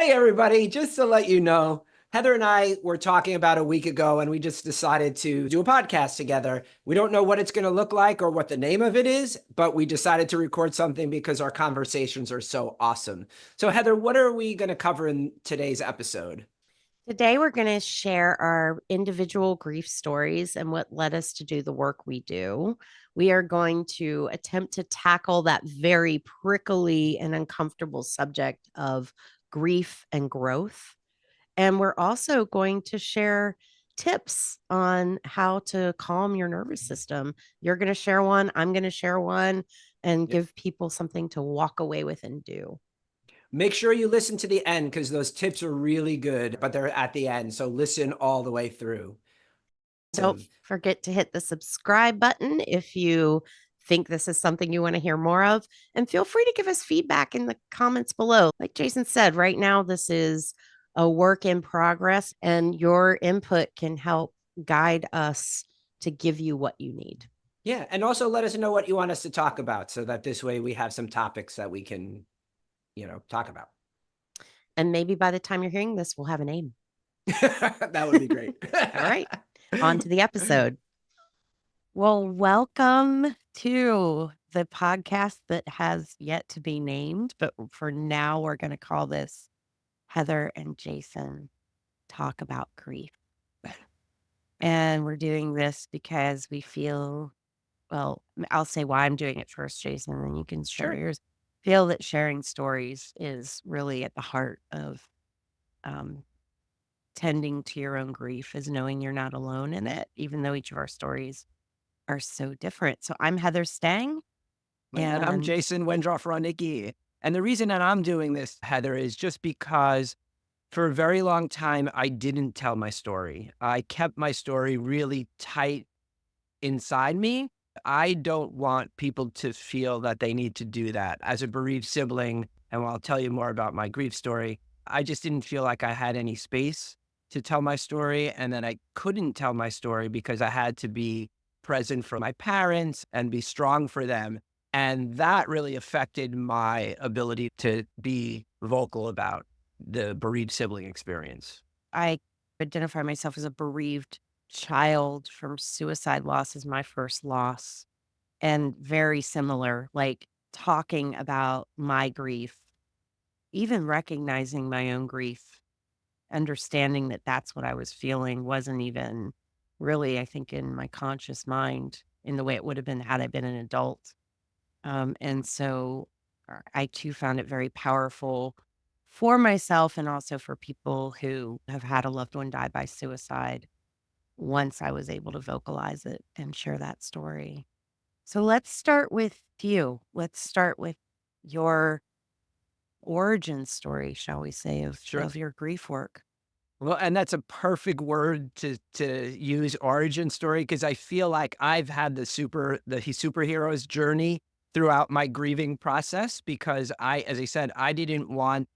Hey, everybody, just to let you know, Heather and I were talking about a week ago, and we just decided to do a podcast together. We don't know what it's going to look like or what the name of it is, but we decided to record something because our conversations are so awesome. So, Heather, what are we going to cover in today's episode? Today, we're going to share our individual grief stories and what led us to do the work we do. We are going to attempt to tackle that very prickly and uncomfortable subject of grief and growth. And we're also going to share tips on how to calm your nervous system. You're going to share one, I'm going to share one, and Yep. give people something to walk away with and do. Make sure you listen to the end because those tips are really good, but they're at the end. So, listen all the way through. Don't Awesome. forget to hit the subscribe button if you think this is something you want to hear more of. And feel free to give us feedback in the comments below. Like Jason said, right now, this is a work in progress, and your input can help guide us to give you what you need. Yeah. And also let us know what you want us to talk about so that this way we have some topics that we can, talk about. And maybe by the time you're hearing this, we'll have a name. That would be great. All right, on to the episode. Well, welcome to the podcast that has yet to be named, but for now, we're going to call this Heather and Jason Talk About Grief. And we're doing this because we feel, well, I'll say why I'm doing it first, Jason, and then you can share Sure. yours. Feel that sharing stories is really at the heart of um, tending to your own grief, is knowing you're not alone in it, even though each of our stories are so different. So I'm Heather Stang. And I'm And Jason Wendroff-Rawnicki. And the reason that I'm doing this, Heather, is just because for a very long time, I didn't tell my story. I kept my story really tight inside me. I don't want people to feel that they need to do that. As a bereaved sibling, and I'll tell you more about my grief story, I just didn't feel like I had any space to tell my story. And then I couldn't tell my story because I had to be present for my parents and be strong for them. And that really affected my ability to be vocal about the bereaved sibling experience. I identify myself as a bereaved child from suicide loss as my first loss. And very similar, like talking about my grief, even recognizing my own grief, understanding that that's what I was feeling wasn't even really, I think, in my conscious mind in the way it would have been had I been an adult. And so I too found it very powerful for myself and also for people who have had a loved one die by suicide once I was able to vocalize it and share that story. So let's start with you. Let's start with your origin story, shall we say, Sure. of your grief work. Well, and that's a perfect word to use, origin story, because I feel like I've had the superhero's journey throughout my grieving process because as I said, I didn't want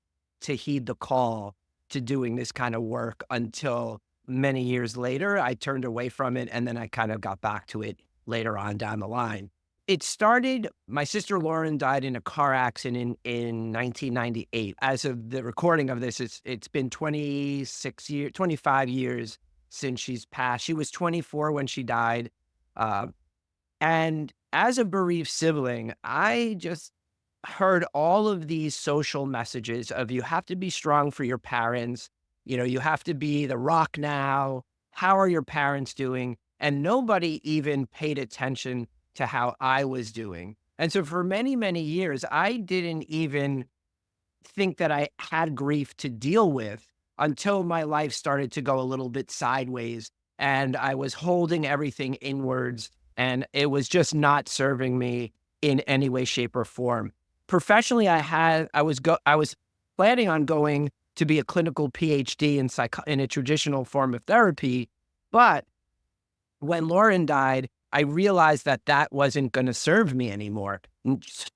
to heed the call to doing this kind of work until many years later. I turned away from it and then I kind of got back to it later on down the line. It started, my sister Lauren died in a car accident in 1998. As of the recording of this, it's been 25 years since she's passed. She was 24 when she died. Uh, and as a bereaved sibling, I just heard all of these social messages of you have to be strong for your parents. You have to be the rock now. How are your parents doing? And nobody even paid attention to how I was doing. And so for many, many years, I didn't even think that I had grief to deal with until my life started to go a little bit sideways and I was holding everything inwards and it was just not serving me in any way, shape, or form. Professionally, I was planning on going to be a clinical PhD in a traditional form of therapy, but when Lauren died, I realized that that wasn't going to serve me anymore.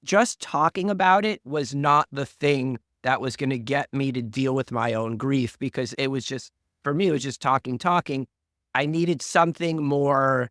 Just talking about it was not the thing that was going to get me to deal with my own grief because it was just, for me, it was just talking. I needed something more,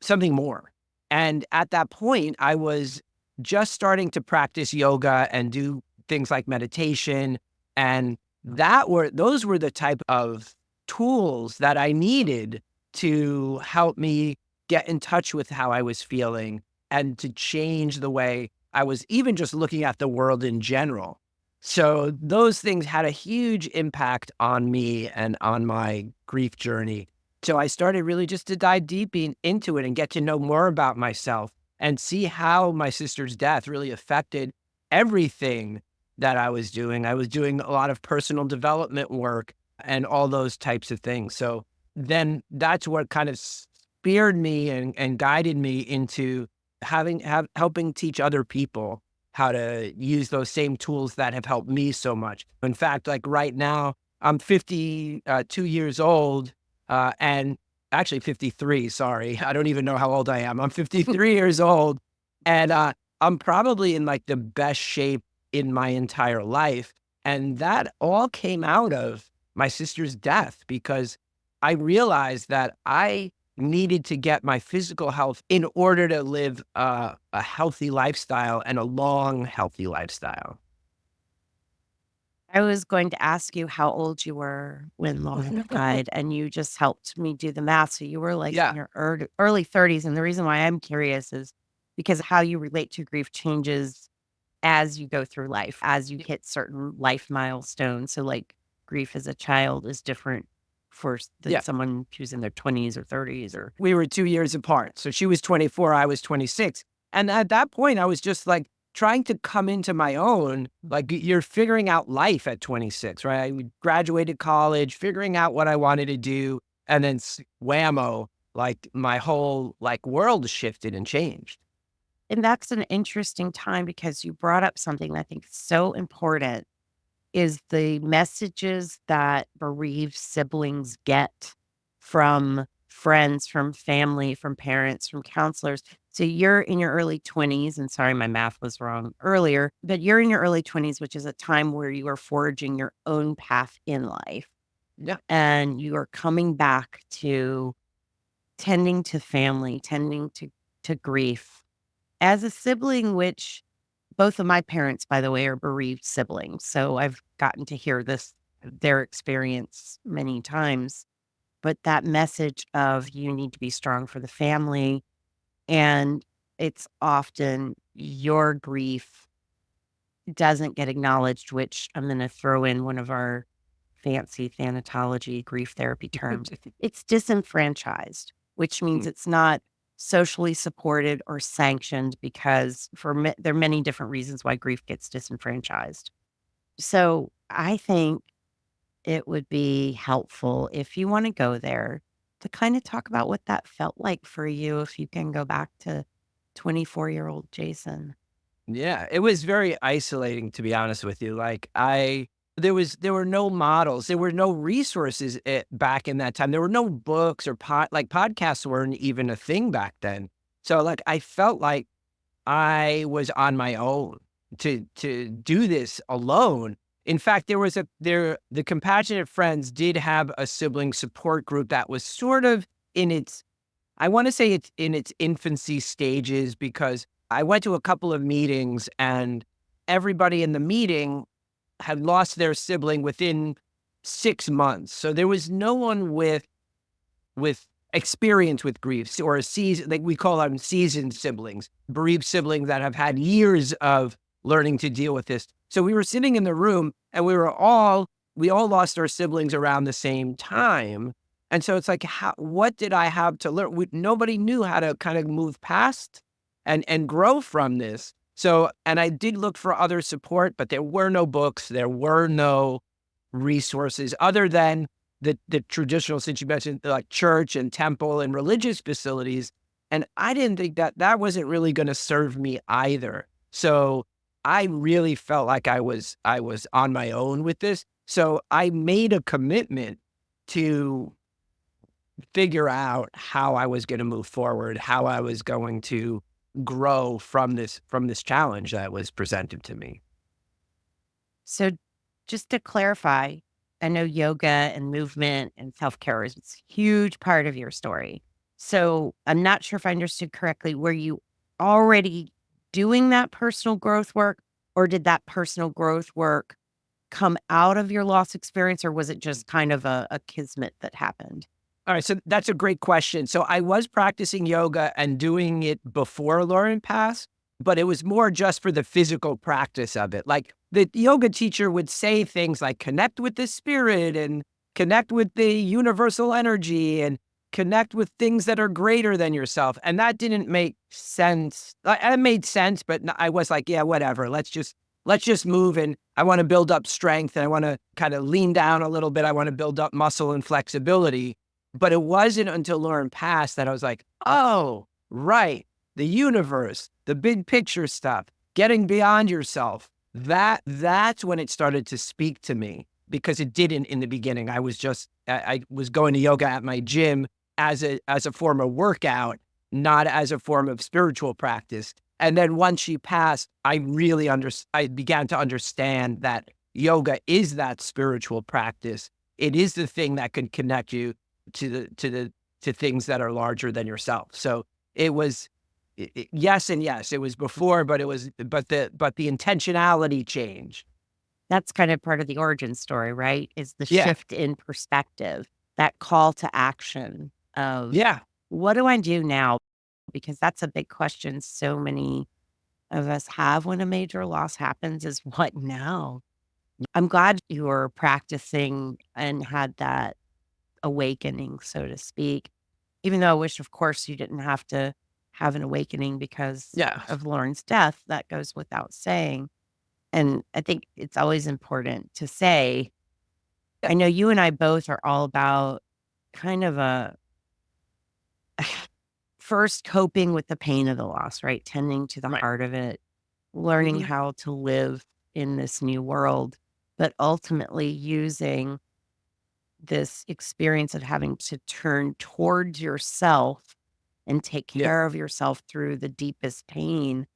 something more. And at that point, I was just starting to practice yoga and do things like meditation. And those were the type of tools that I needed to help me get in touch with how I was feeling and to change the way I was even just looking at the world in general. So those things had a huge impact on me and on my grief journey. So I started really just to dive into it and get to know more about myself and see how my sister's death really affected everything that I was doing. I was doing a lot of personal development work and all those types of things. So then that's what kind of speared me and guided me into helping teach other people how to use those same tools that have helped me so much. In fact, like right now, I'm 52 years old, and actually 53, sorry. I don't even know how old I am. I'm 53 years old, and I'm probably in like the best shape in my entire life. And that all came out of my sister's death because I realized that I needed to get my physical health in order to live a healthy lifestyle and a long, healthy lifestyle. I was going to ask you how old you were when Laura died, and you just helped me do the math. So you were like in Yeah. your early 30s. And the reason why I'm curious is because how you relate to grief changes as you go through life, as you hit certain life milestones. So, like, grief as a child is different than Yeah. someone who's in their 20s or 30s or We were 2 years apart. So she was 24, I was 26. And at that point, I was just like trying to come into my own. Like you're figuring out life at 26, right? I graduated college, figuring out what I wanted to do. And then whammo, like my whole like world shifted and changed. And that's an interesting time because you brought up something that I think is so important is the messages that bereaved siblings get from friends, from family, from parents, from counselors. So you're in your early 20s, and sorry, my math was wrong earlier, but you're in your early 20s, which is a time where you are forging your own path in life. Yeah. And you are coming back to tending to family, tending to grief as a sibling, which both of my parents, by the way, are bereaved siblings. So I've gotten to hear their experience many times. But that message of you need to be strong for the family. And it's often your grief doesn't get acknowledged, which I'm going to throw in one of our fancy thanatology grief therapy terms. It's disenfranchised, which means it's not socially supported or sanctioned because there are many different reasons why grief gets disenfranchised. So I think it would be helpful if you want to go there to kind of talk about what that felt like for you if you can go back to 24-year-old Jason. Yeah, it was very isolating, to be honest with you. Like there were no models, there were no resources back in that time. There were no books or podcasts weren't even a thing back then. So like I felt like I was on my own to do this alone. In fact, the Compassionate Friends did have a sibling support group that was sort of in its I want to say it's in its infancy stages because I went to a couple of meetings and everybody in the meeting had lost their sibling within 6 months. So there was no one with experience with grief or a season, like we call them seasoned siblings, bereaved siblings that have had years of learning to deal with this. So we were sitting in the room and we all lost our siblings around the same time. And so it's like, what did I have to learn? Nobody knew how to kind of move past and grow from this. So, and I did look for other support, but there were no books, there were no resources other than the traditional situation, like church and temple and religious facilities. And I didn't think that wasn't really going to serve me either. So I really felt like I was on my own with this. So I made a commitment to figure out how I was going to move forward, how I was going to grow from this challenge that was presented to me. So just to clarify, I know yoga and movement and self-care is a huge part of your story. So I'm not sure if I understood correctly. Were you already doing that personal growth work, or did that personal growth work come out of your loss experience, or was it just kind of a kismet that happened? All right, so that's a great question. So I was practicing yoga and doing it before Lauren passed, but it was more just for the physical practice of it. Like the yoga teacher would say things like connect with the spirit and connect with the universal energy and connect with things that are greater than yourself. And that didn't make sense. It made sense, but I was like, yeah, whatever. Let's just move, and I want to build up strength, and I want to kind of lean down a little bit. I want to build up muscle and flexibility. But it wasn't until Lauren passed that I was like, oh, right. The universe, the big picture stuff, getting beyond yourself. That's when it started to speak to me, because it didn't in the beginning. I was going to yoga at my gym as a form of workout, not as a form of spiritual practice. And then once she passed, I began to understand that yoga is that spiritual practice. It is the thing that can connect you to things that are larger than yourself. So it was yes and yes. It was before, but the intentionality changed. That's kind of part of the origin story, right? Is the Yeah. shift in perspective, that call to action of Yeah. what do I do now? Because that's a big question so many of us have when a major loss happens is what now? I'm glad you were practicing and had that awakening, so to speak. Even though I wish, of course, you didn't have to have an awakening because Yeah. of Lauren's death. That goes without saying. And I think it's always important to say, I know you and I both are all about kind of a first coping with the pain of the loss, right? Tending to the Right. heart of it, learning Mhm. how to live in this new world, but ultimately using this experience of having to turn towards yourself and take Yeah. care of yourself through the deepest pain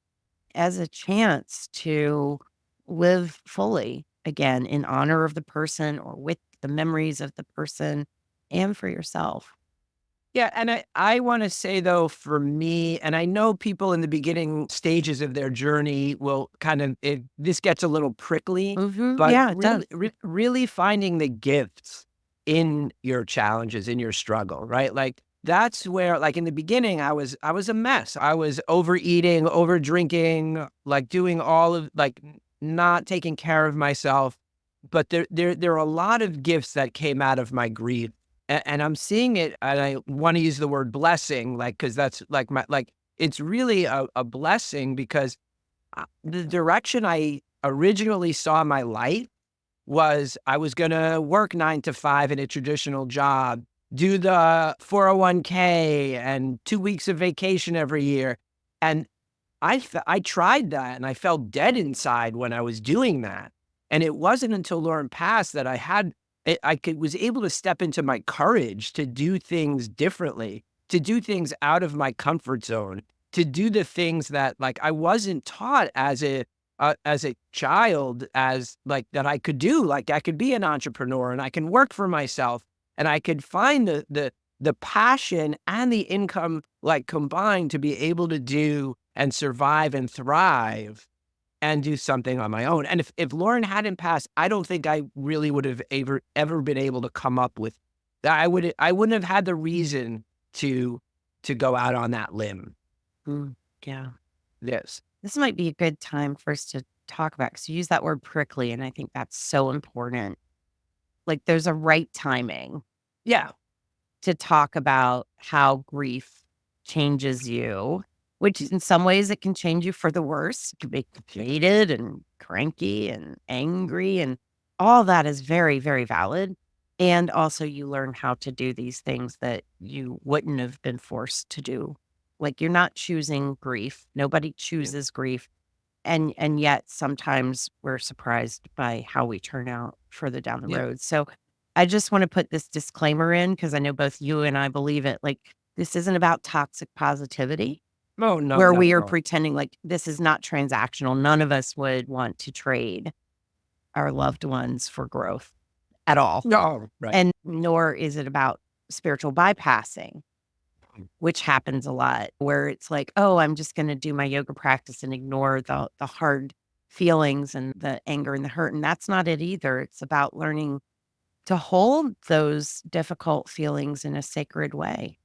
as a chance to live fully again in honor of the person or with the memories of the person and for yourself. Yeah, and I want to say though, for me, and I know people in the beginning stages of their journey will this gets a little prickly, but Yeah, it does. really finding the gifts in your challenges, in your struggle, right? Like that's where, like in the beginning, I was a mess. I was overeating, over drinking, like doing all of not taking care of myself. But there are a lot of gifts that came out of my grief, and I'm seeing it, and I want to use the word blessing, like, because that's it's really a blessing, because the direction I originally saw my life was I was going to work 9 to 5 in a traditional job, do the 401k and 2 weeks of vacation every year. And I tried that, and I felt dead inside when I was doing that. And it wasn't until Lauren passed that was able to step into my courage to do things differently, to do things out of my comfort zone, to do the things that like I wasn't taught as a child, as like that I could do. Like I could be an entrepreneur, and I can work for myself, and I could find the passion and the income like combined to be able to do and survive and thrive and do something on my own. And if Lauren hadn't passed, I don't think I really would have ever been able to come up with that. I wouldn't have had the reason to go out on that limb. Yeah. Yes. This might be a good time for us to talk about, because you use that word prickly, and I think that's so important. Like there's a right timing Yeah. to talk about how grief changes you, which in some ways it can change you for the worse. You can be jaded and cranky and angry, and all that is very, very valid. And also you learn how to do these things that you wouldn't have been forced to do. Like you're not choosing grief. Nobody chooses grief. And yet sometimes we're surprised by how we turn out further down the Yeah. road. So I just want to put this disclaimer in, because I know both you and I believe it. Like this isn't about toxic positivity Oh, no, where not we at are all. pretending like this is not transactional. None of us would want to trade our loved ones for growth at all. No, right. And nor is it about spiritual bypassing, which happens a lot, where it's like, oh, I'm just going to do my yoga practice and ignore the hard feelings and the anger and the hurt. And that's not it either. It's about learning to hold those difficult feelings in a sacred way.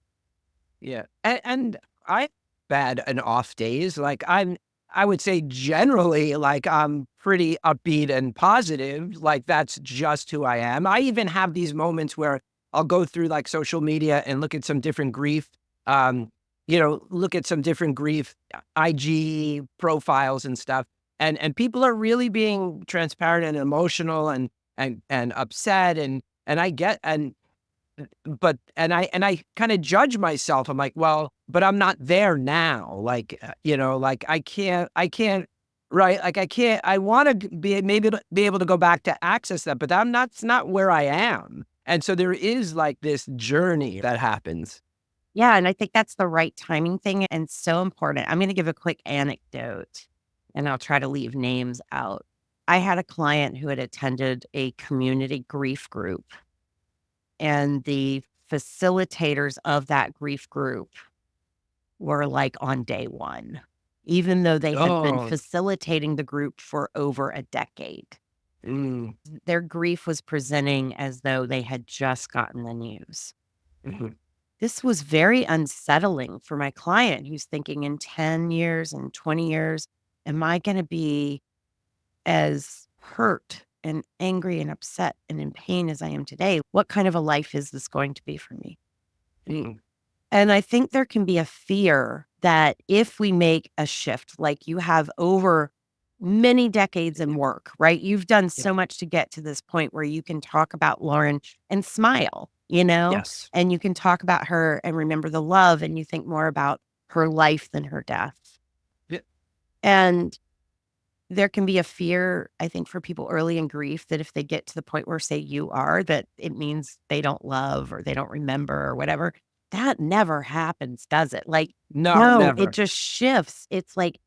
Yeah. And I've had an off days. Like I would say generally, like I'm pretty upbeat and positive. Like that's just who I am. I even have these moments where I'll go through like social media and look at some different grief, um, look at some different grief IG profiles and stuff. And people are really being transparent and emotional and upset. And I get, and I kind of judge myself. I'm like, well, but I'm not there now. Like, like I can't, right? Like I can't, I want to be maybe be able to go back to access that, but it's not where I am. And so there is like this journey that happens. Yeah. And I think that's the right timing thing and so important. I'm going to give a quick anecdote and I'll try to leave names out. I had a client who had attended a community grief group, and the facilitators of that grief group were like on day one, even though they had been Oh, facilitating the group for over a decade. mm, Their grief was presenting as though they had just gotten the news. mhm. This was very unsettling for my client who's thinking in 10 years and 20 years, am I going to be as hurt and angry and upset and in pain as I am today? What kind of a life is this going to be for me? Mm. And I think there can be a fear that if we make a shift, like you have over many decades in work, right? You've done Yeah. so much to get to this point where you can talk about Lauren and smile, you know, Yes. and you can talk about her and remember the love, and you think more about her life than her death. Yeah. And there can be a fear, I think, for people early in grief that if they get to the point where, say, you are, that it means they don't love or they don't remember or whatever. That never happens, does it? Like, No, no, it never. just shifts. It's like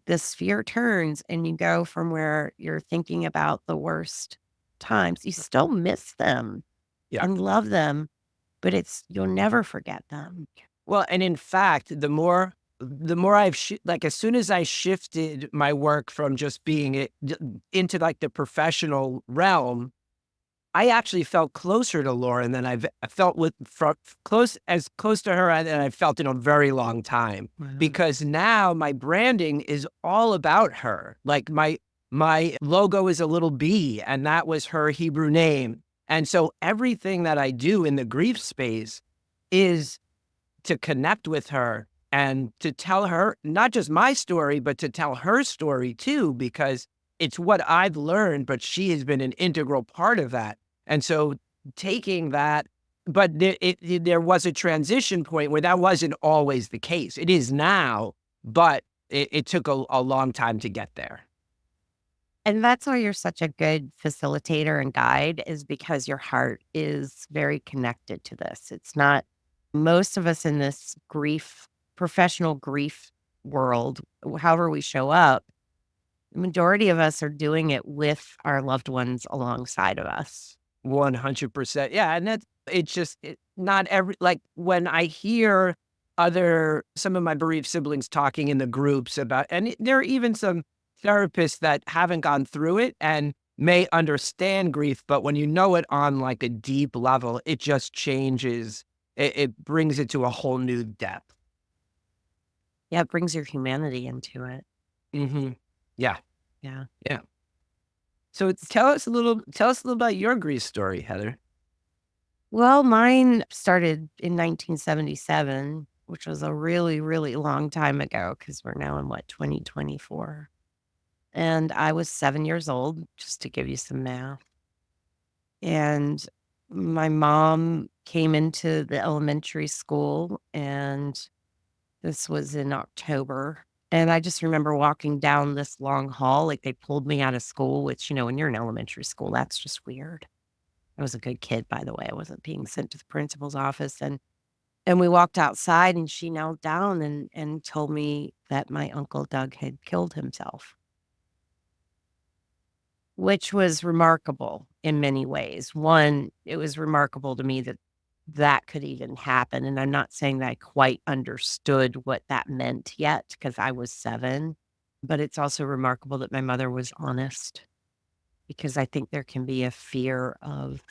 the sphere turns and you go from where you're thinking about the worst times. You still miss them Yeah. and love them, but you'll never forget them. Well, and in fact, the more like as soon as I shifted my work from just being into like the professional realm, I actually felt closer to Lauren than I felt close to her than I felt in a very long time. Wow. Because now my branding is all about her. Like my logo is a little bee, and that was her Hebrew name. And so everything that I do in the grief space is to connect with her and to tell her not just my story, but to tell her story too, because it's what I've learned, but she has been an integral part of that. And so taking that, but there was a transition point where that wasn't always the case. It is now, but it took a long time to get there. And that's why you're such a good facilitator and guide, is because your heart is very connected to this. It's not most of us in this professional grief world, however we show up, the majority of us are doing it with our loved ones alongside of us. 100%. Yeah. And it's just not like when I hear some of my bereaved siblings talking in the groups about, and there are even some therapists that haven't gone through it and may understand grief, but when you know it on like a deep level, it just changes. It brings it to a whole new depth. Yeah, it brings your humanity into it. Hmm. Yeah. Yeah. Yeah. So tell us a little about your grief story, Heather. Well, mine started in 1977, which was a really, really long time ago because we're now in 2024. And I was 7 years old, just to give you some math. And my mom came into the elementary school, and this was in October. And I just remember walking down this long hall, like they pulled me out of school, which, when you're in elementary school, that's just weird. I was a good kid, by the way. I wasn't being sent to the principal's office. And we walked outside, and she knelt down and told me that my Uncle Doug had killed himself, which was remarkable in many ways. One, it was remarkable to me that that could even happen. And I'm not saying that I quite understood what that meant yet because I was 7. But it's also remarkable that my mother was honest, because I think there can be a fear of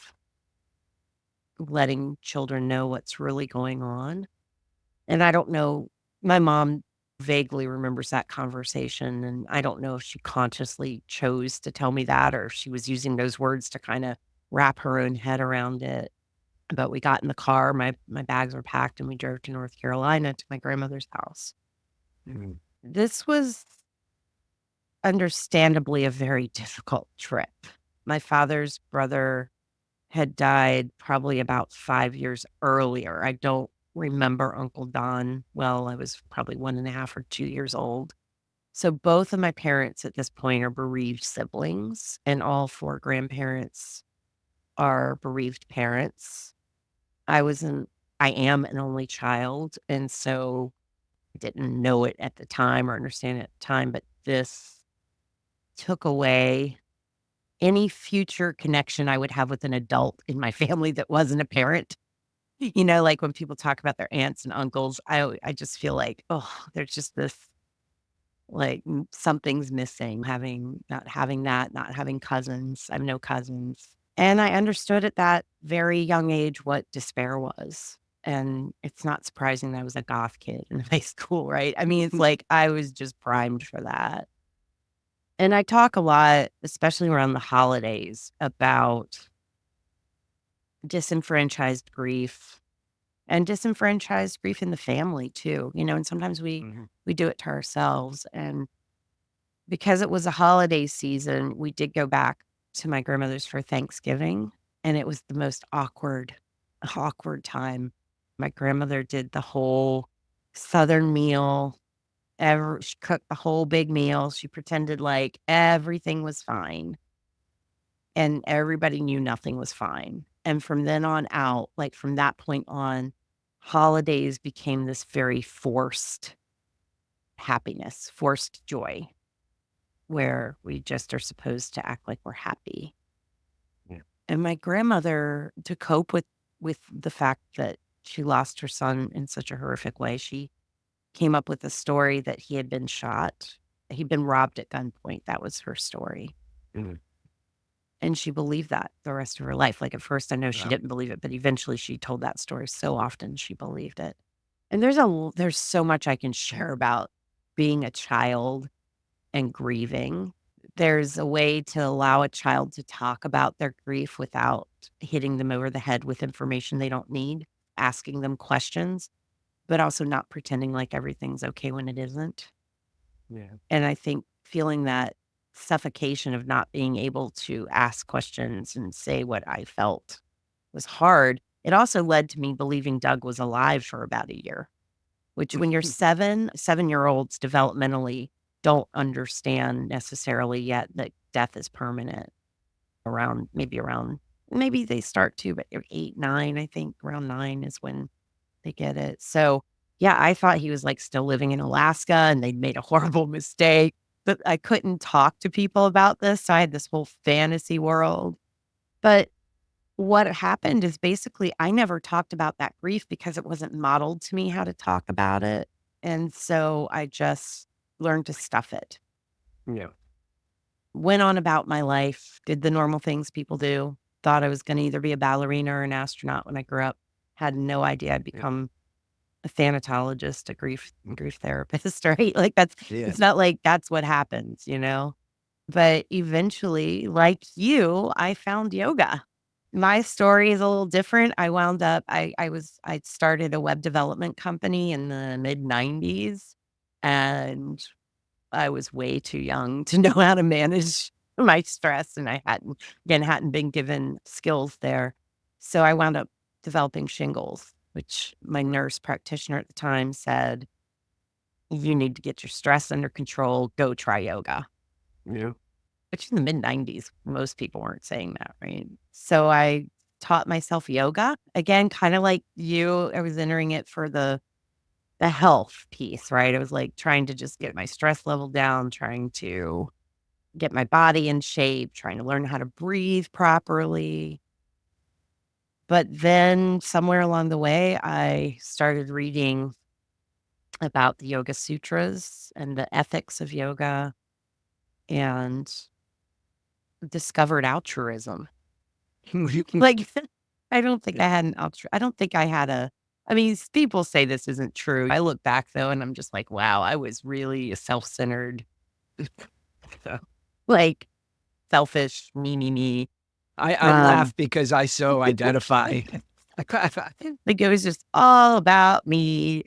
letting children know what's really going on. And I don't know, my mom vaguely remembers that conversation, and I don't know if she consciously chose to tell me that or if she was using those words to kind of wrap her own head around it. But we got in the car, my bags were packed, and we drove to North Carolina to my grandmother's house. Mhm. This was understandably a very difficult trip. My father's brother had died probably about 5 years earlier. I don't remember Uncle Don well. I was probably 1.5 or 2 years old. So both of my parents at this point are bereaved siblings, and all 4 grandparents are bereaved parents. I was an I am an only child, and so I didn't know it at the time or understand it at the time, but this took away any future connection I would have with an adult in my family that wasn't a parent. You know, like when people talk about their aunts and uncles, I just feel like, oh, there's just this like something's missing, not having that, not having cousins. I have no cousins. And I understood at that very young age what despair was. And it's not surprising that I was a goth kid in high school, right? I mean, it's like I was just primed for that. And I talk a lot, especially around the holidays, about disenfranchised grief and disenfranchised grief in the family too, and sometimes we Mhm. we do it to ourselves. And because it was a holiday season, we did go back to my grandmother's for Thanksgiving, and it was the most awkward time. My grandmother did the whole Southern meal. She cooked the whole big meal. She pretended like everything was fine, and everybody knew nothing was fine. And from then on out, like from that point on, holidays became this very forced happiness, forced joy, where we just are supposed to act like we're happy. Yeah. And my grandmother, to cope with the fact that she lost her son in such a horrific way, she came up with a story that he had been shot. He'd been robbed at gunpoint. That was her story. Mhm. And she believed that the rest of her life. Like, at first, I know she Wow. didn't believe it, but eventually she told that story so often she believed it. And there's so much I can share about being a child and grieving. There's a way to allow a child to talk about their grief without hitting them over the head with information they don't need, asking them questions, but also not pretending like everything's okay when it isn't. Yeah. And I think feeling that suffocation of not being able to ask questions and say what I felt was hard. It also led to me believing Doug was alive for about a year, which when you're 7-year-olds developmentally don't understand necessarily yet that death is permanent around maybe they start to, but they're 8, 9, I think around 9 is when they get it. So, yeah, I thought he was, like, still living in Alaska and they'd made a horrible mistake, but I couldn't talk to people about this, so I had this whole fantasy world. But what happened is basically I never talked about that grief because it wasn't modeled to me how to talk about it, and so I just learned to stuff it. Yeah. Went on about my life, did the normal things people do, thought I was gonna either be a ballerina or an astronaut when I grew up, had no idea I'd Yeah. become a thanatologist, a grief therapist, right? Like, Yeah. it's not like that's what happens. But eventually, like you, I found yoga. My story is a little different. I wound up I started a web development company in the mid-90s, and I was way too young to know how to manage my stress, and I hadn't been given skills there. So I wound up developing shingles, which my nurse practitioner at the time said, "You need to get your stress under control, go try yoga." Yeah. Which in the mid-90s, most people weren't saying that, right? So I taught myself yoga. Again, kinda like you, I was entering it for the health piece, right? I was, like, trying to just get my stress level down, trying to get my body in shape, trying to learn how to breathe properly. But then somewhere along the way, I started reading about the Yoga Sutras and the ethics of yoga, and discovered altruism. Like, I don't think I had an I don't think I had a I mean, people say this isn't true. I look back though, and I'm just like, wow, I was really a self-centered, like selfish, me. I laugh because I so identify. Like it was just all about me.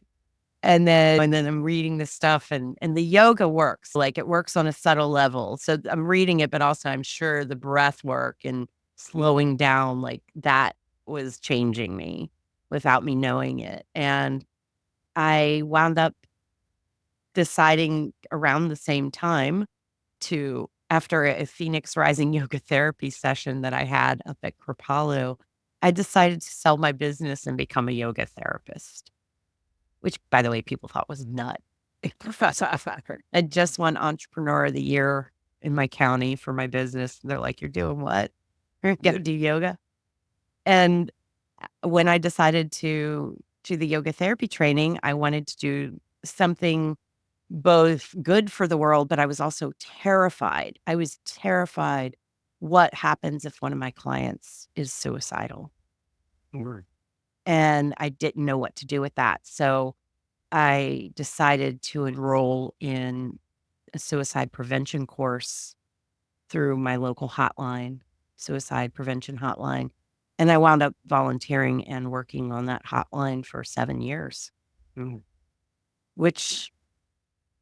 And then I'm reading this stuff, and the yoga works. Like it works on a subtle level. So I'm reading it, but also I'm sure the breath work and slowing down, like that was changing me without me knowing it. And I wound up deciding around the same time to, after a Phoenix Rising yoga therapy session that I had up at Kripalu, I decided to sell my business and become a yoga therapist, which, by the way, people thought was nut. I just won Entrepreneur of the Year in my county for my business. They're like, "You're doing what? You're gonna do yoga?" And when I decided to do the yoga therapy training, I wanted to do something both good for the world, but I was also terrified. I was terrified what happens if one of my clients is suicidal. And I didn't know what to do with that. So I decided to enroll in a suicide prevention course through my local hotline, suicide prevention hotline. And I wound up volunteering and working on that hotline for 7 years, which,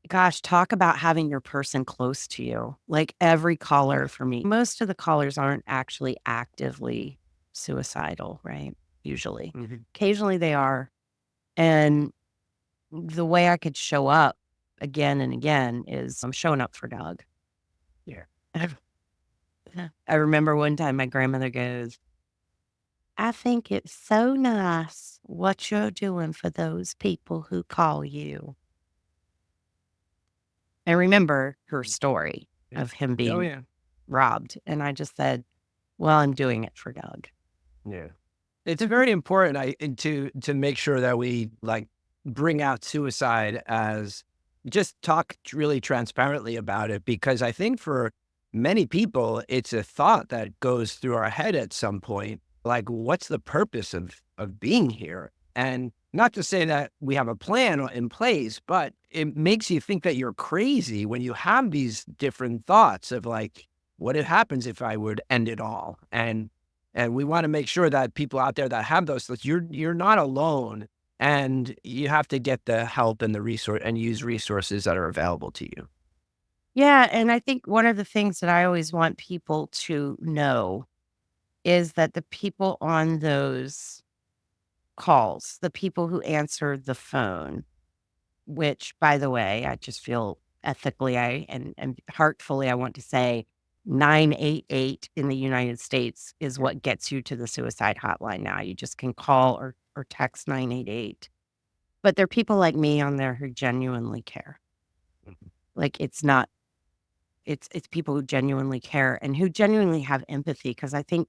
gosh, talk about having your person close to you. Like every caller for me, most of the callers aren't actually actively suicidal, right? Usually. Occasionally they are. And the way I could show up again and again is I'm showing up for Doug. Yeah. I remember one time my grandmother goes, "I think it's so nice what you're doing for those people who call you." I remember her story of him Oh being yeah. robbed. And I just said, well, I'm doing it for Doug. Yeah. It's very important to make sure that we like bring out suicide as just talk really transparently about it, because I think for many people it's a thought that goes through our head at some point, like what's the purpose of being here? And not to say that we have a plan in place, but it makes you think that you're crazy when you have these different thoughts of like, what happens if I would end it all? And we want to make sure that people out there that have those thoughts, you're not alone, and you have to get the help and the resource and use resources that are available to you. Yeah. And I think one of the things that I always want people to know is that the people on those calls, the people who answer the phone, which, by the way, I just feel ethically and heartfully, I want to say 988 in the United States is what gets you to the suicide hotline now. You just can call or text 988. But there are people like me on there who genuinely care. Like it's people who genuinely care and who genuinely have empathy, because I think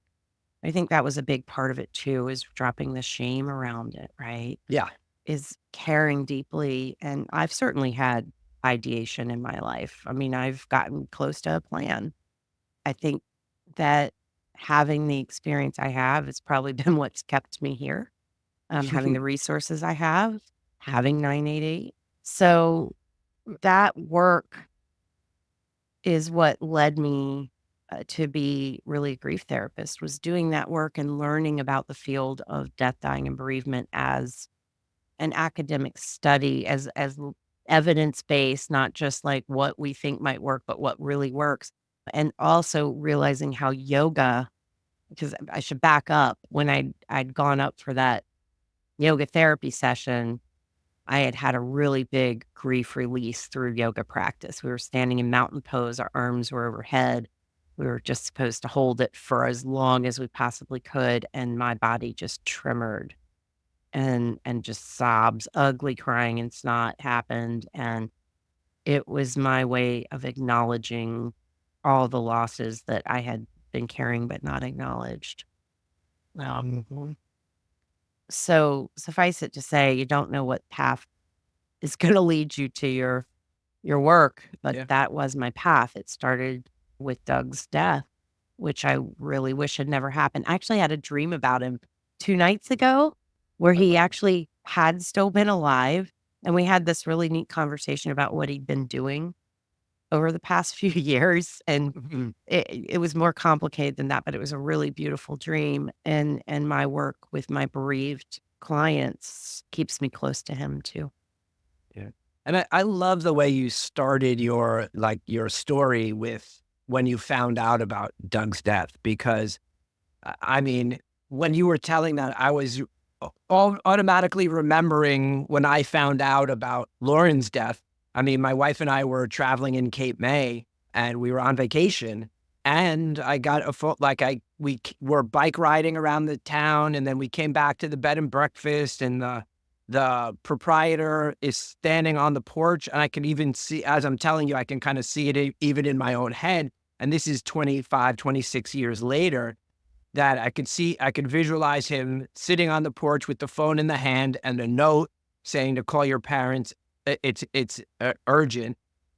that was a big part of it too, is dropping the shame around it, right? Yeah. Is caring deeply. And I've certainly had ideation in my life. I mean, I've gotten close to a plan. I think that having the experience I have has probably been what's kept me here. Having the resources I have, having 988. So that work is what led me to be really a grief therapist, was doing that work and learning about the field of death, dying, and bereavement as an academic study, as evidence-based, not just like what we think might work, but what really works. And also realizing how yoga, because I should back up, when I'd gone up for that yoga therapy session, I had had a really big grief release through yoga practice. We were standing in mountain pose, our arms were overhead. We were just supposed to hold it for as long as we possibly could, and my body just tremored and just sobs, ugly crying and snot happened. And it was my way of acknowledging all the losses that I had been carrying but not acknowledged. So suffice it to say, you don't know what path is going to lead you to your work. But Yeah. that was my path. It started with Doug's death, which I really wish had never happened. I actually had a dream about him 2 nights ago where he actually had still been alive. And we had this really neat conversation about what he'd been doing over the past few years. And Mhm. it was more complicated than that, but it was a really beautiful dream. And my work with my bereaved clients keeps me close to him too. Yeah. And I love the way you started your story with when you found out about Doug's death, because I mean, when you were telling that, I was automatically remembering when I found out about Lauren's death. I mean, my wife and I were traveling in Cape May and we were on vacation, and I got a full, like were bike riding around the town, and then we came back to the bed and breakfast, and the proprietor is standing on the porch, and I can even see, as I'm telling you, I can kind of see it even in my own head. And this is 25, 26 years later, that I could visualize him sitting on the porch with the phone in the hand and a note saying to call your parents. It's urgent.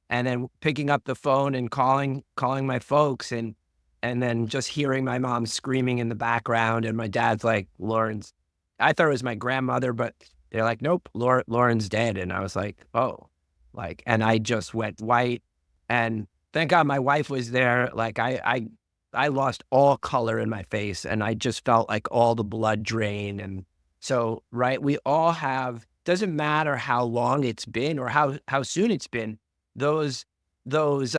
And then picking up the phone and calling my folks, and then just hearing my mom screaming in the background, and my dad's like, Lauren's, I thought it was my grandmother, but they're like, nope, Lauren's dead. And I was like, oh, like, and I just went white. And thank God my wife was there. Like I lost all color in my face, and I just felt like all the blood drain. And so, right, we all have, doesn't matter how long it's been or how soon it's been, those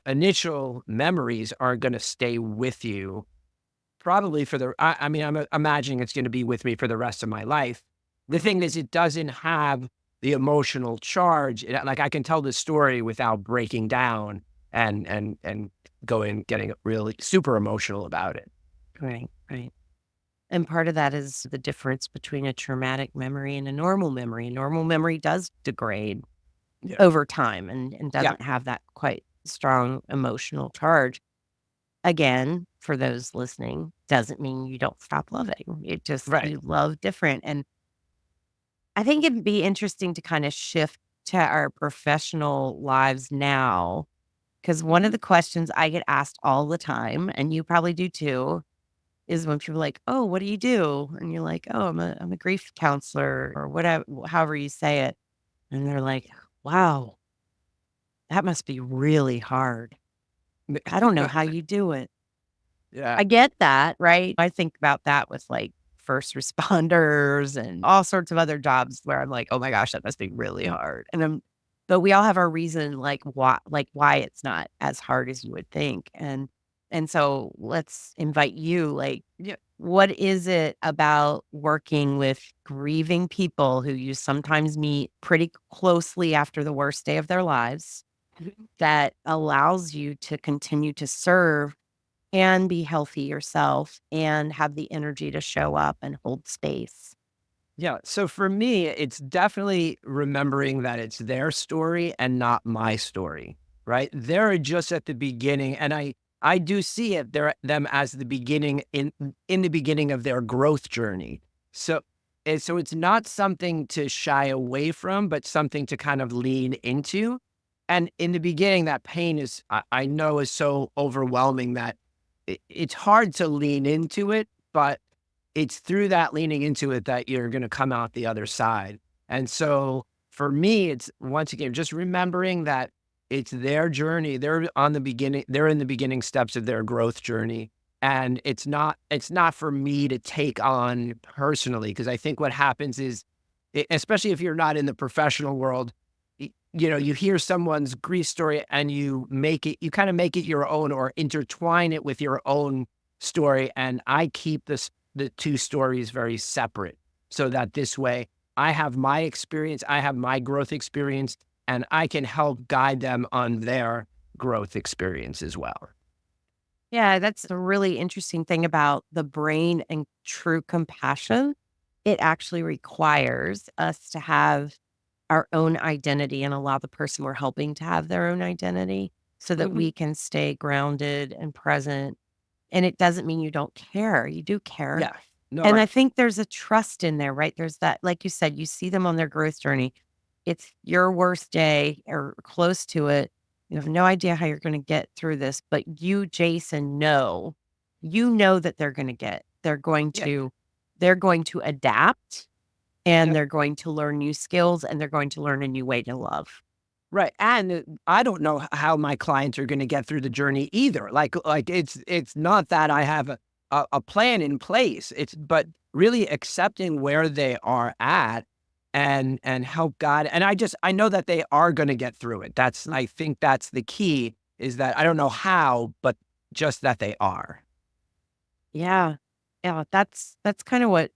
initial memories are going to stay with you probably for I mean, I'm imagining it's going to be with me for the rest of my life. The thing is, it doesn't have the emotional charge. Like, I can tell the story without breaking down and getting really super emotional about it. Right, right. And part of that is the difference between a traumatic memory and a normal memory. A normal memory does degrade Yeah. over time and Yeah. doesn't have that quite strong emotional charge. Again, for those listening, doesn't mean you don't stop loving. It just, Right. you love different. And I think it'd be interesting to kind of shift to our professional lives now, because one of the questions I get asked all the time, and you probably do too, is when people are like, "Oh, what do you do?" And you're like, "Oh, I'm a grief counselor," or whatever, however you say it. And they're like, "Wow, that must be really hard. I don't know how you do it." Yeah. I get that, right? I think about that with like first responders and all sorts of other jobs where I'm like, "Oh my gosh, that must be really hard." But we all have our reason, like why it's not as hard as you would think. And so let's invite you, like, Yeah. what is it about working with grieving people who you sometimes meet pretty closely after the worst day of their lives that allows you to continue to serve and be healthy yourself and have the energy to show up and hold space? Yeah. So for me, it's definitely remembering that it's their story and not my story, right? They're just at the beginning, and I do see them as the beginning in the beginning of their growth journey. So so it's not something to shy away from, but something to kind of lean into. And in the beginning, that pain is, I know, is so overwhelming that it's hard to lean into it, but it's through that leaning into it that you're going to come out the other side. And so for me, it's, once again, just remembering that it's their journey. They're in the beginning steps of their growth journey. And it's not for me to take on personally, because I think what happens is, especially if you're not in the professional world, you hear someone's grief story and you kind of make it your own or intertwine it with your own story. And I keep the two stories very separate, so that this way I have my experience, I have my growth experience, and I can help guide them on their growth experience as well. Yeah, that's a really interesting thing about the brain and true compassion. It actually requires us to have our own identity and allow the person we're helping to have their own identity so that Mhm. we can stay grounded and present. And it doesn't mean you don't care. You do care. Yeah. No, And I right. think there's a trust in there, right? There's that, like you said, you see them on their growth journey. it's your worst day or close to it. You have no idea how you're going to get through this, but you, Jason, you know that they're going to Yeah. they're going to adapt, and Yep. they're going to learn new skills, and they're going to learn a new way to love. Right. And I don't know how my clients are going to get through the journey either. Like it's not that I have a plan in place. But really accepting where they are at and help God. And I know that they are going to get through it. I think that's the key, is that I don't know how, but just that they are. Yeah. Yeah. That's kind of what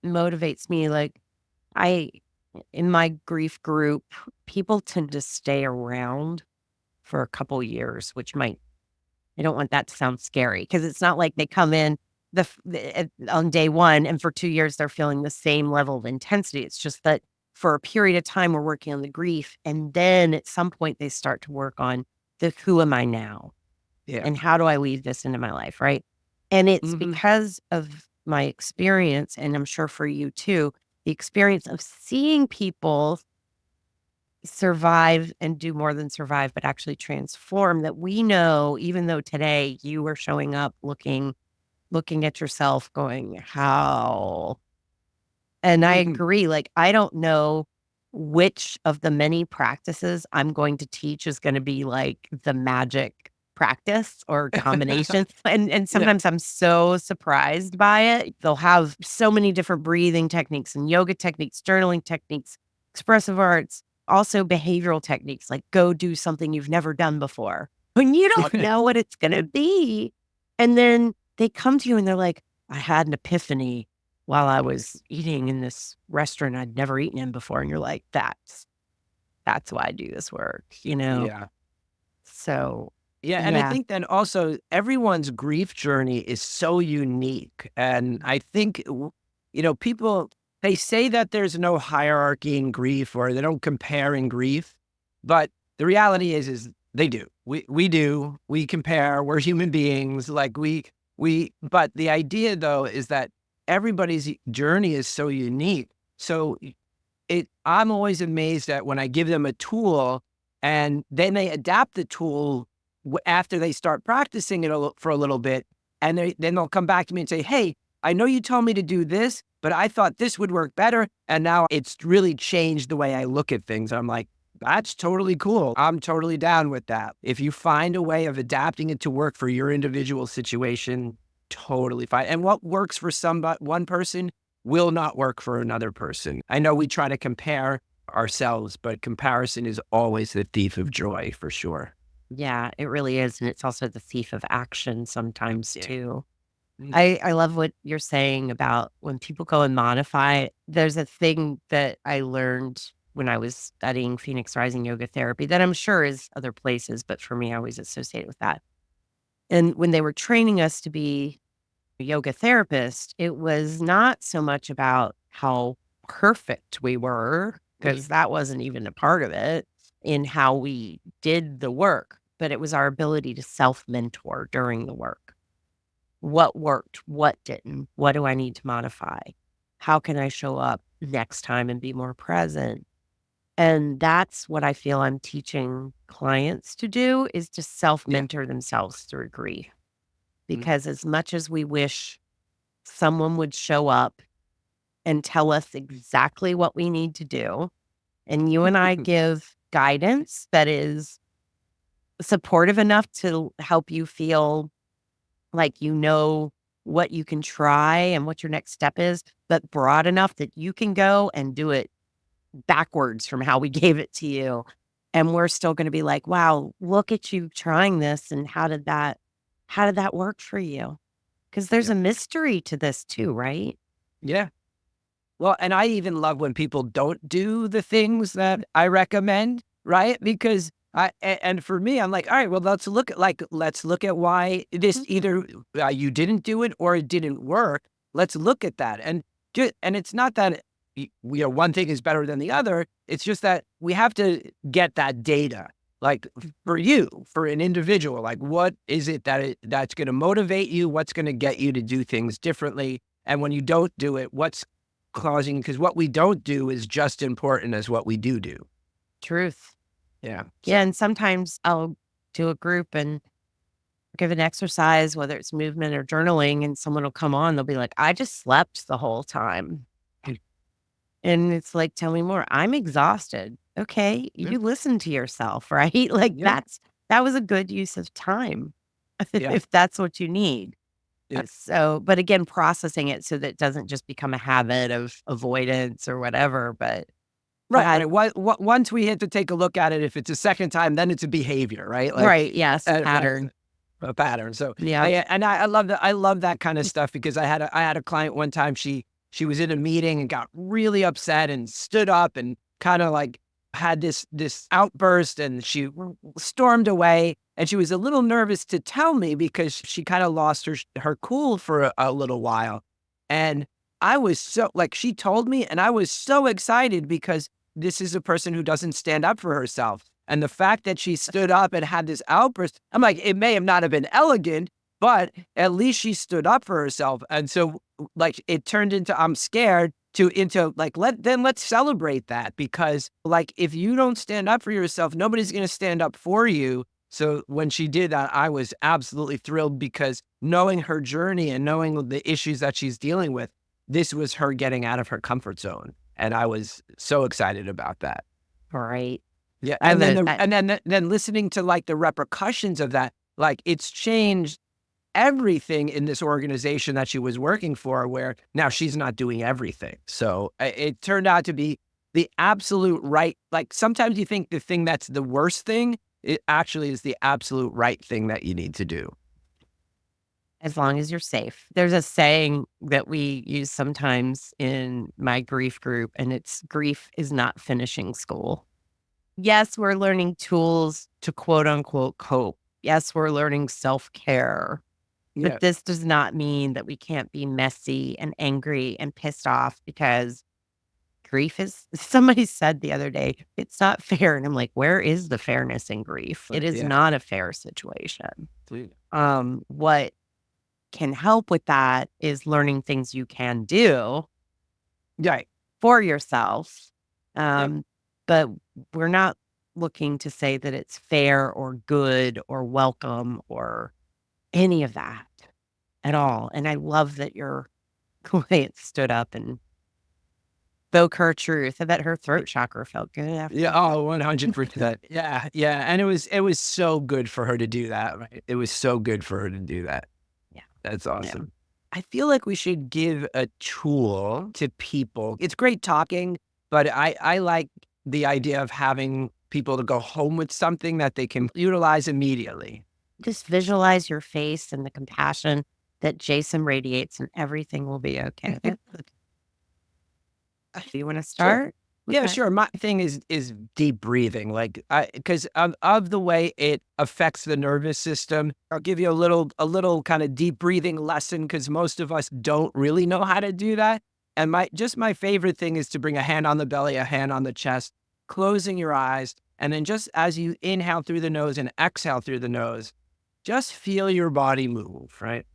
motivates me. Like, in my grief group, people tend to stay around for a couple years, which I don't want that to sound scary, because it's not like they come in on day one and for 2 years they're feeling the same level of intensity. It's just that for a period of time we're working on the grief, and then at some point they start to work on the who am I now, Yeah. and how do I weave this into my life, right? And it's Mhm. because of my experience, and I'm sure for you too, the experience of seeing people survive and do more than survive, but actually transform, that we know, even though today you were showing up looking at yourself going, how? And I Mhm. agree. Like, I don't know which of the many practices I'm going to teach is going to be like the magic practice or combination. And Yeah. sometimes I'm so surprised by it. They'll have so many different breathing techniques and yoga techniques, journaling techniques, expressive arts, also behavioral techniques, like go do something you've never done before when you don't know what it's going to be. And then they come to you and they're like, I had an epiphany while I was eating in this restaurant I'd never eaten in before. And you're like, that's why I do this work, you know? Yeah. So, Yeah, and I yeah. think then also everyone's grief journey is so unique. And I think, people, they say that there's no hierarchy in grief, or they don't compare in grief. But the reality is they do. We do. We compare. We're human beings. Like but the idea though is that everybody's journey is so unique. So I'm always amazed at when I give them a tool and then they adapt the tool after they start practicing it for a little bit. And then they'll come back to me and say, hey, I know you told me to do this, but I thought this would work better. And now it's really changed the way I look at things. I'm like, that's totally cool. I'm totally down with that. If you find a way of adapting it to work for your individual situation, totally fine. And what works for one person will not work for another person. I know we try to compare ourselves, but comparison is always the thief of joy, for sure. Yeah, it really is. And it's also the thief of action sometimes Yeah. too. Mm. I love what you're saying about when people go and modify. There's a thing that I learned when I was studying Phoenix Rising yoga therapy that I'm sure is other places, but for me, I always associate with that. And when they were training us to be a yoga therapist, it was not so much about how perfect we were, because that wasn't even a part of it in how we did the work, but it was our ability to self mentor during the work. What worked? What didn't? What do I need to modify? How can I show up next time and be more present? And that's what I feel I'm teaching clients to do, is to self Yeah. mentor themselves through grief. Mm. Because as much as we wish someone would show up and tell us exactly what we need to do, and you and I give guidance that is supportive enough to help you feel like you know what you can try and what your next step is, but broad enough that you can go and do it backwards from how we gave it to you. And we're still going to be like, wow, look at you trying this. And how did that work for you? Because there's Yeah. a mystery to this too, right? Yeah. Well, and I even love when people don't do the things that I recommend, right? Because and for me, I'm like, all right, well, let's look at why this either you didn't do it or it didn't work. Let's look at that. And it's not that one thing is better than the other. It's just that we have to get that data. Like for you, for an individual, like what is it that's going to motivate you? What's going to get you to do things differently? And when you don't do it, causing, because what we don't do is just important as what we do do. Truth. Yeah. Yeah. And sometimes I'll do a group and give an exercise, whether it's movement or journaling, and someone will come on, they'll be like, I just slept the whole time. And it's like, tell me more. I'm exhausted. Okay. Yeah. You listen to yourself, right? Like Yeah. that was a good use of time Yeah. if that's what you need. Yeah. So, but again, processing it so that it doesn't just become a habit of avoidance or whatever. But Right. Once we hit to take a look at it, if it's a second time, then it's a behavior, right? Like, right. Yes. Pattern. a pattern. So Yeah. I love that. I love that kind of stuff, because I had a client one time. She was in a meeting and got really upset and stood up and kind of like had this outburst, and she stormed away. And she was a little nervous to tell me because she kind of lost her cool for a little while. And I was so, like, she told me, and I was so excited because this is a person who doesn't stand up for herself. And the fact that she stood up and had this outburst, I'm like, it may have not have been elegant, but at least she stood up for herself. And so, like, it turned into, I'm scared, into like, let's celebrate that, because like, if you don't stand up for yourself, nobody's going to stand up for you. So when she did that, I was absolutely thrilled, because knowing her journey and knowing the issues that she's dealing with, this was her getting out of her comfort zone. And I was so excited about that. Right. Yeah. And then listening to like the repercussions of that, like, it's changed everything in this organization that she was working for, where now she's not doing everything. So it turned out to be the absolute right. Like, sometimes you think the thing that's the worst thing, it actually is the absolute right thing that you need to do. As long as you're safe. There's a saying that we use sometimes in my grief group, and it's, grief is not finishing school. Yes, we're learning tools to quote unquote cope. Yes, we're learning self-care. Yeah. But this does not mean that we can't be messy and angry and pissed off, because grief is, somebody said the other day, it's not fair. And I'm like, where is the fairness in grief? It is not a fair situation. What can help with that is learning things you can do for yourself. But we're not looking to say that it's fair or good or welcome or any of that at all. And I love that your client stood up and spoke her truth, and that her throat chakra felt good after. Yeah. Oh, 100%. Yeah. Yeah. And it was so good for her to do that. Right? It was so good for her to do that. Yeah. That's awesome. I feel like we should give a tool to people. It's great talking, but I like the idea of having people to go home with something that they can utilize immediately. Just visualize your face and the compassion that Jason radiates, and everything will be okay. Do you want to start? Yeah, sure. My thing is deep breathing, like, because of the way it affects the nervous system. I'll give you a little kind of deep breathing lesson, because most of us don't really know how to do that. And my favorite thing is to bring a hand on the belly, a hand on the chest, closing your eyes, and then just as you inhale through the nose and exhale through the nose, just feel your body move, right?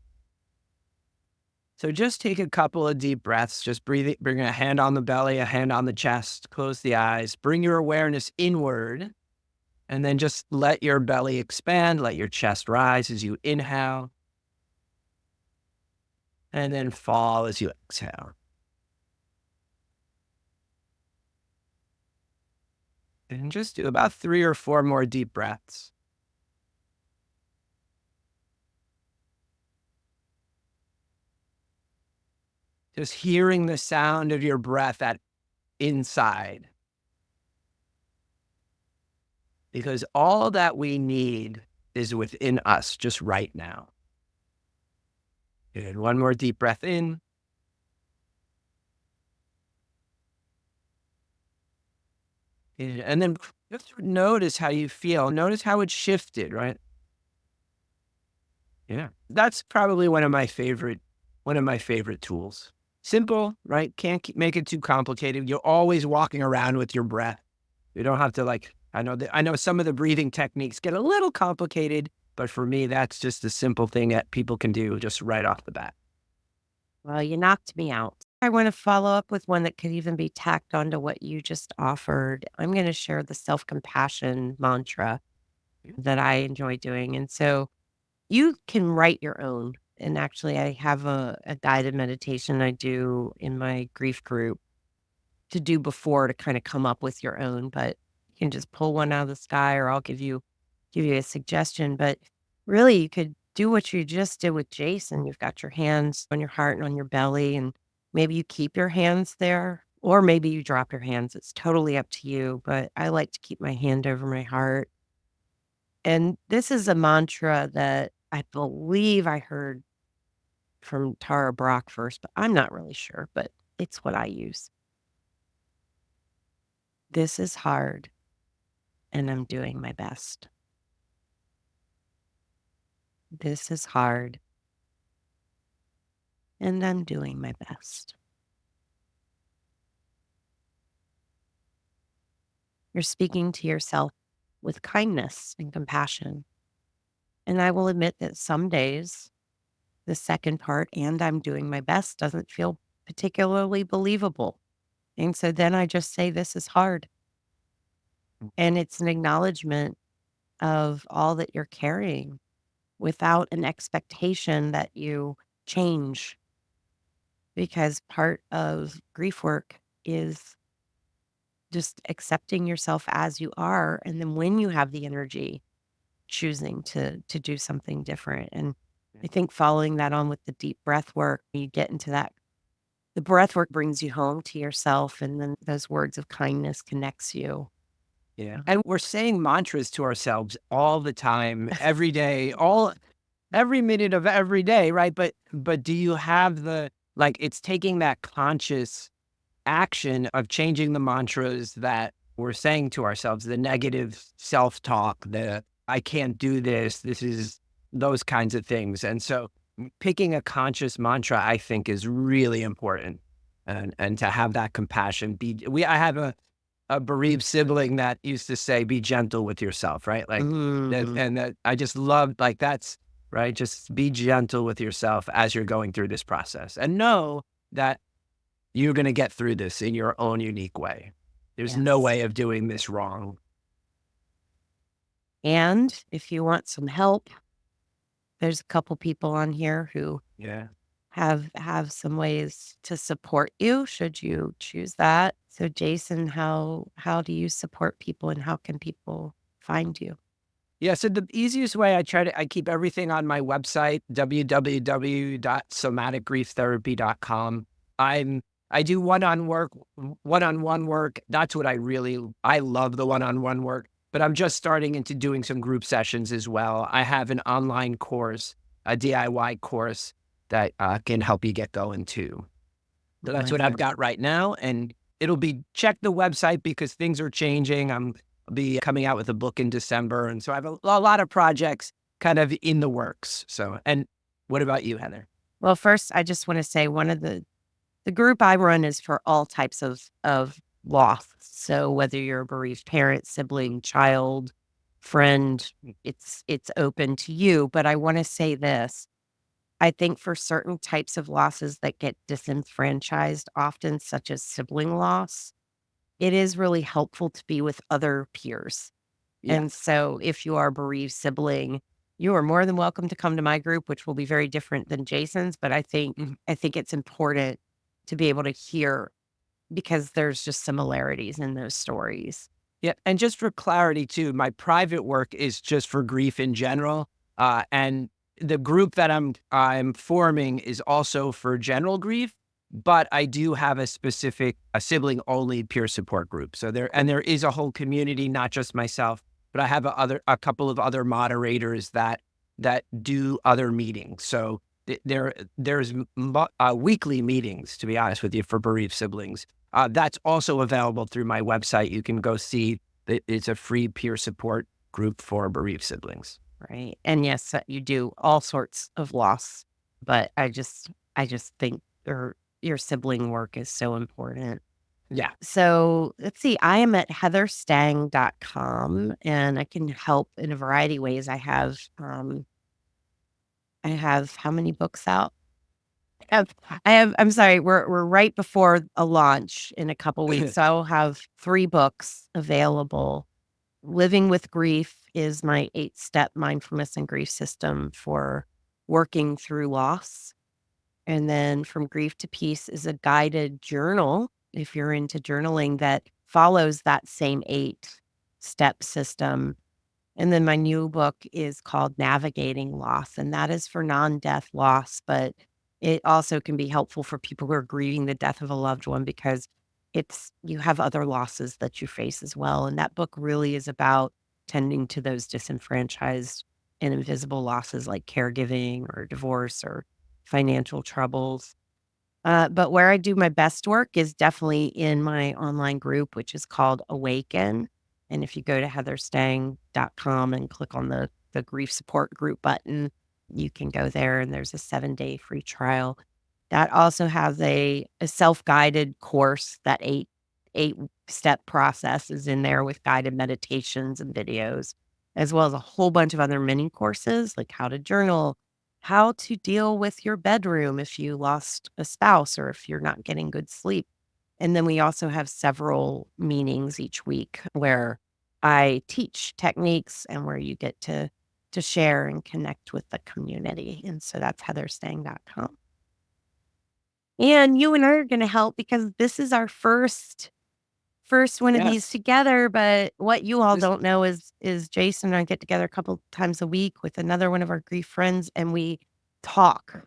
So just take a couple of deep breaths, just breathing, bring a hand on the belly, a hand on the chest, close the eyes, bring your awareness inward, and then just let your belly expand, let your chest rise as you inhale, and then fall as you exhale. And just do about 3 or 4 more deep breaths. Just hearing the sound of your breath at inside. Because all that we need is within us just right now. Good. One more deep breath in. Good. And then just notice how you feel. Notice how it shifted, right? Yeah. That's probably one of my favorite tools. Simple, right? Can't make it too complicated. You're always walking around with your breath. You don't have to, like, I know some of the breathing techniques get a little complicated, but for me, that's just a simple thing that people can do just right off the bat. Well, you knocked me out. I want to follow up with one that could even be tacked onto what you just offered. I'm going to share the self-compassion mantra that I enjoy doing. And so you can write your own. And actually, I have a guided meditation I do in my grief group to do before to kind of come up with your own. But you can just pull one out of the sky, or I'll give you a suggestion. But really, you could do what you just did with Jason. You've got your hands on your heart and on your belly, and maybe you keep your hands there, or maybe you drop your hands. It's totally up to you. But I like to keep my hand over my heart. And this is a mantra that I believe I heard from Tara Brach first, but I'm not really sure, but it's what I use. This is hard, and I'm doing my best. This is hard, and I'm doing my best. You're speaking to yourself with kindness and compassion. And I will admit that some days, the second part, and I'm doing my best, doesn't feel particularly believable. And so then I just say, this is hard. And it's an acknowledgement of all that you're carrying without an expectation that you change. Because part of grief work is just accepting yourself as you are. And then when you have the energy, choosing to do something different. And I think following that on with the deep breath work, you get into that. The breath work brings you home to yourself, and then those words of kindness connects you. Yeah. And we're saying mantras to ourselves all the time, every day, every minute of every day, right? But do you have it's taking that conscious action of changing the mantras that we're saying to ourselves, the negative self-talk, the I can't do this, this is those kinds of things. And so picking a conscious mantra, I think, is really important. And to have that compassion. I have a bereaved sibling that used to say, be gentle with yourself, right? That I just loved, that's right. Just be gentle with yourself as you're going through this process, and know that you're going to get through this in your own unique way. There's no Yes. way of doing this wrong. And if you want some help, there's a couple people on here who Yeah. have some ways to support you should you choose that. So Jason, how do you support people, and how can people find you? Yeah. So the easiest way, I keep everything on my website, www.somaticgrieftherapy.com. I do one-on-one work. That's what I love, the one-on-one work, but I'm just starting into doing some group sessions as well. I have an online course, a DIY course that can help you get going too. So that's what I've got right now. And check the website because things are changing. I'll be coming out with a book in December. And so I have a lot of projects kind of in the works. So, and what about you, Heather? Well, first, I just want to say one of the group I run is for all types of loss. So whether you're a bereaved parent, sibling, child, friend, it's open to you. But I want to say this. I think for certain types of losses that get disenfranchised, often such as sibling loss, it is really helpful to be with other peers. Yeah. And so if you are a bereaved sibling, you are more than welcome to come to my group, which will be very different than Jason's. But I think it's important to be able to hear, because there's just similarities in those stories. Yeah. And just for clarity too, my private work is just for grief in general. And the group that I'm forming is also for general grief, but I do have a sibling only peer support group. So there is a whole community, not just myself, but I have a couple of other moderators that do other meetings. So there's weekly meetings, to be honest with you, for bereaved siblings. That's also available through my website. You can go see that it's a free peer support group for bereaved siblings. Right. And yes, you do all sorts of loss, but I just think your sibling work is so important. Yeah. So let's see. I am at heatherstang.com, and I can help in a variety of ways. I have how many books out? I'm sorry, we're right before a launch in a couple weeks. So I'll have 3 books available. Living with Grief is my 8-step mindfulness and grief system for working through loss. And then From Grief to Peace is a guided journal, if you're into journaling, that follows that same 8-step system. And then my new book is called Navigating Loss, and that is for non-death loss, but it also can be helpful for people who are grieving the death of a loved one because you have other losses that you face as well. And that book really is about tending to those disenfranchised and invisible losses like caregiving or divorce or financial troubles. But where I do my best work is definitely in my online group, which is called Awaken. And if you go to heatherstang.com and click on the grief support group button, you can go there and there's a 7-day free trial. That also has a self-guided course. That eight-step process is in there with guided meditations and videos, as well as a whole bunch of other mini courses like how to journal, how to deal with your bedroom if you lost a spouse or if you're not getting good sleep. And then we also have several meetings each week where I teach techniques and where you get to share and connect with the community. And so that's heatherstang.com. And you and I are going to help because this is our first one of these Yes. together. But what you all This- don't know is Jason and I get together a couple times a week with another one of our grief friends and we talk.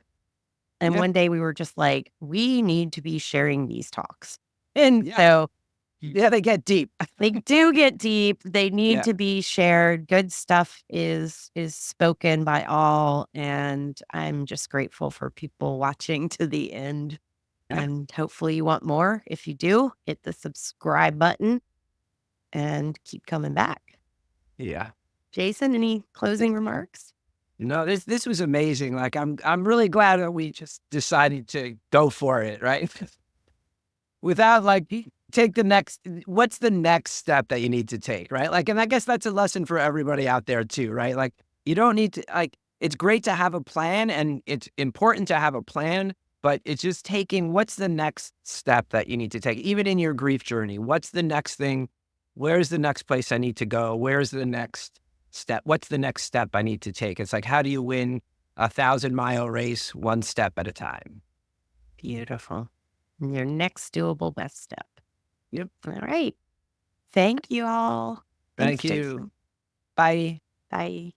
And Yeah. one day we were just like, we need to be sharing these talks. And Yeah. so Yeah, they get deep. they do get deep. They need Yeah. to be shared. Good stuff is spoken by all. And I'm just grateful for people watching to the end. Yeah. And hopefully you want more. If you do, hit the subscribe button and keep coming back. Yeah. Jason, any closing remarks? No, this was amazing. Like I'm really glad that we just decided to go for it, right? Without like take the next what's the next step that you need to take, right? Like, and I guess that's a lesson for everybody out there too, right? Like you don't need to like it's great to have a plan and it's important to have a plan, but it's just taking what's the next step that you need to take, even in your grief journey. What's the next thing? Where's the next place I need to go? Where's the next step? What's the next step I need to take? It's like, how do you win a 1,000-mile race one step at a time? Beautiful. Your next doable best step. Yep. All right. Thank you all. Thank Thanks, you. Jason. Bye. Bye.